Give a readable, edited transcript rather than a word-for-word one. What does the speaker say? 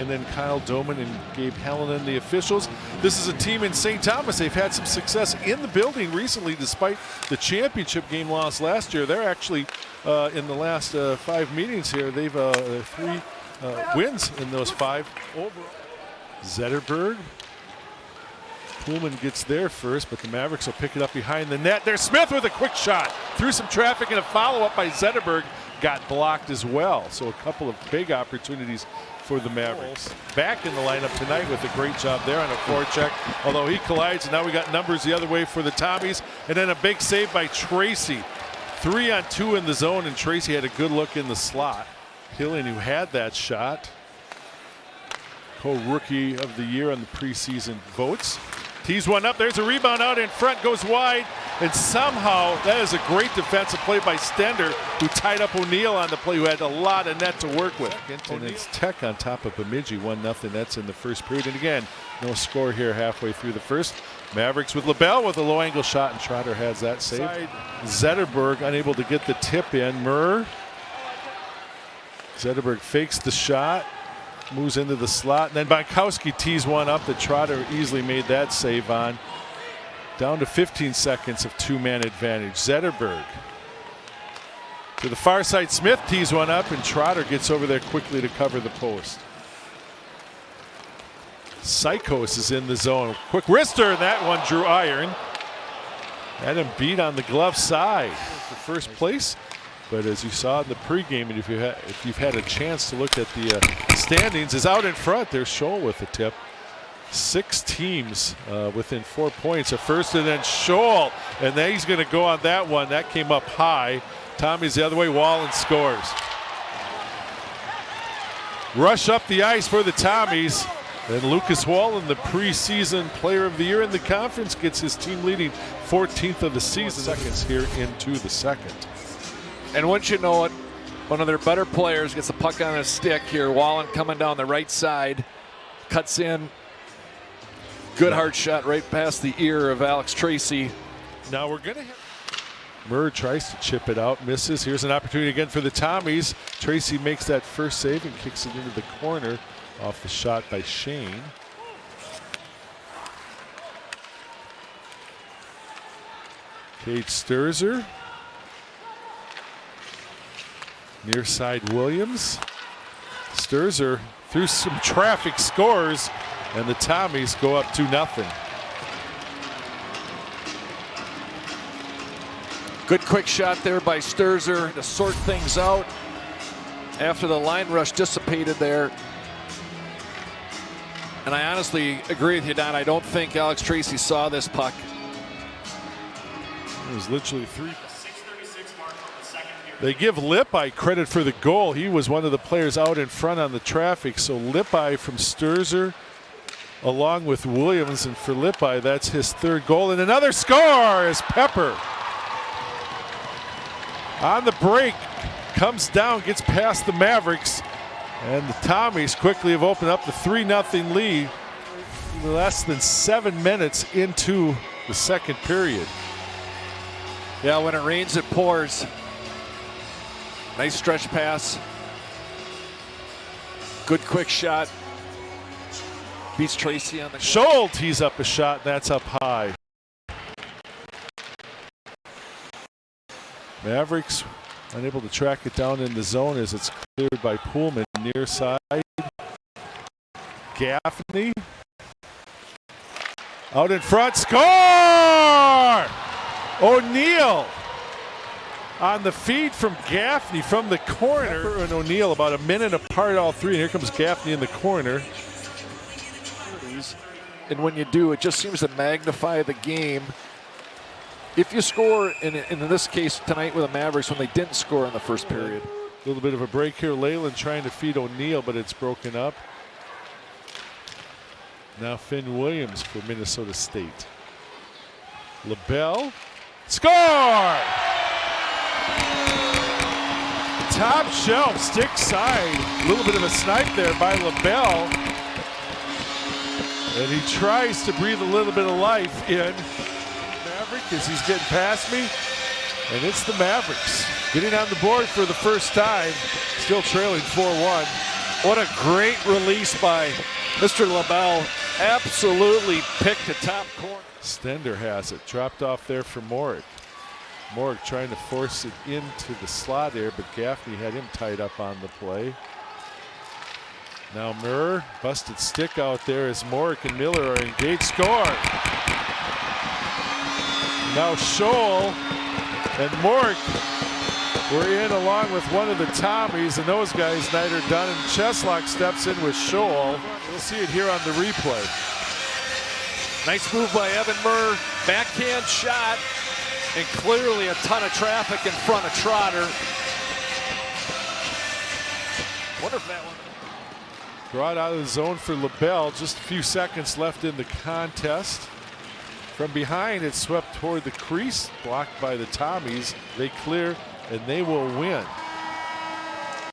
and then Kyle Doman and Gabe Hallinan, the officials. This is a team in St. Thomas. They've had some success in the building recently despite the championship game loss last year. They're actually, in the last 5 meetings here, they've 3 wins in those 5 overall. Zetterberg. Pullman gets there first, but the Mavericks will pick it up behind the net. There's Smith with a quick shot. Through some traffic and a follow-up by Zetterberg got blocked as well. So a couple of big opportunities for the Mavericks. Back in the lineup tonight with a great job there on a forecheck. Although he collides, and now we got numbers the other way for the Tommies. And then a big save by Tracy. 3-on-2 in the zone, and Tracy had a good look in the slot. Hillian, who had that shot, co-rookie of the year on the preseason votes. Tees one up, there's a rebound out in front, goes wide, and somehow that is a great defensive play by Stender, who tied up O'Neal on the play, who had a lot of net to work with. And it's Tech on top of Bemidji, 1-0. That's in the first period. And again, no score here halfway through the first. Mavericks with LaBelle with a low angle shot, and Trotter has that saved. Zetterberg unable to get the tip in. Zetterberg fakes the shot, moves into the slot, and then Bonkowski tees one up that Trotter easily made that save on. Down to 15 seconds of 2-man advantage. Zetterberg to the far side. Smith tees one up, and Trotter gets over there quickly to cover the post. Psychos is in the zone. Quick wrister, and that one drew iron. Had him beat on the glove side for first place. But as you saw in the pregame, and if you've had a chance to look at the standings, is out in front. There's Scholl with the tip. 6 teams within 4 points. A first, and then Scholl, and then he's going to go on that one. That came up high. Tommy's the other way. Wallen scores. Rush up the ice for the Tommies. And Lucas Wallen, the preseason player of the year in the conference, gets his team leading 14th of the season. Seconds here into the second. And once you know it, one of their better players gets the puck on his stick here. Wallen coming down the right side, cuts in. Good hard shot right past the ear of Alex Tracy. Now we're going to have Murr tries to chip it out, misses. Here's an opportunity again for the Tommies. Tracy makes that first save and kicks it into the corner off the shot by Shane. Cage Sturzer. Near side Williams. Sturzer through some traffic scores, and the Tommies go up 2-0. Good quick shot there by Sturzer to sort things out after the line rush dissipated there. And I honestly agree with you, Don. I don't think Alex Tracy saw this puck. It was literally 3. They give Lippi credit for the goal. He was one of the players out in front on the traffic. So Lippi from Sturzer along with Williams, and for Lippi, that's his 3rd goal. And another score as Pepper on the break comes down, gets past the Mavericks, and the Tommies quickly have opened up the 3-0 lead less than 7 minutes into the second period. Yeah, when it rains, it pours. Nice stretch pass. Good quick shot. Beats Tracy on the Scholl tees up a shot, that's up high. Mavericks unable to track it down in the zone as it's cleared by Pullman near side. Gaffney out in front, score! O'Neal on the feed from Gaffney from the corner. Pepper and O'Neal about a minute apart, all three, and here comes Gaffney in the corner. And when you do, it just seems to magnify the game. If you score, in this case tonight with the Mavericks, when they didn't score in the first period. A little bit of a break here. Leyland trying to feed O'Neal, but it's broken up. Now Finn Williams for Minnesota State. LaBelle, score! Top shelf, stick side. A little bit of a snipe there by LaBelle. And he tries to breathe a little bit of life in. Maverick as he's getting past me. And it's the Mavericks getting on the board for the first time. Still trailing 4-1. What a great release by Mr. LaBelle. Absolutely picked the top corner. Stender has it. Dropped off there for Morik. Morik trying to force it into the slot there, but Gaffney had him tied up on the play. Now Murr, busted stick out there as Morik and Miller are engaged. Score! Now Scholl and Morik were in along with one of the Tommies, and those guys neither done, and Cheslock steps in with Scholl. We'll see it here on the replay. Nice move by Evan Murr. Backhand shot, and clearly a ton of traffic in front of Trotter. Wonder if that one. Brought out of the zone for LaBelle. Just a few seconds left in the contest. From behind, it's swept toward the crease, blocked by the Tommies. They clear, and they will win.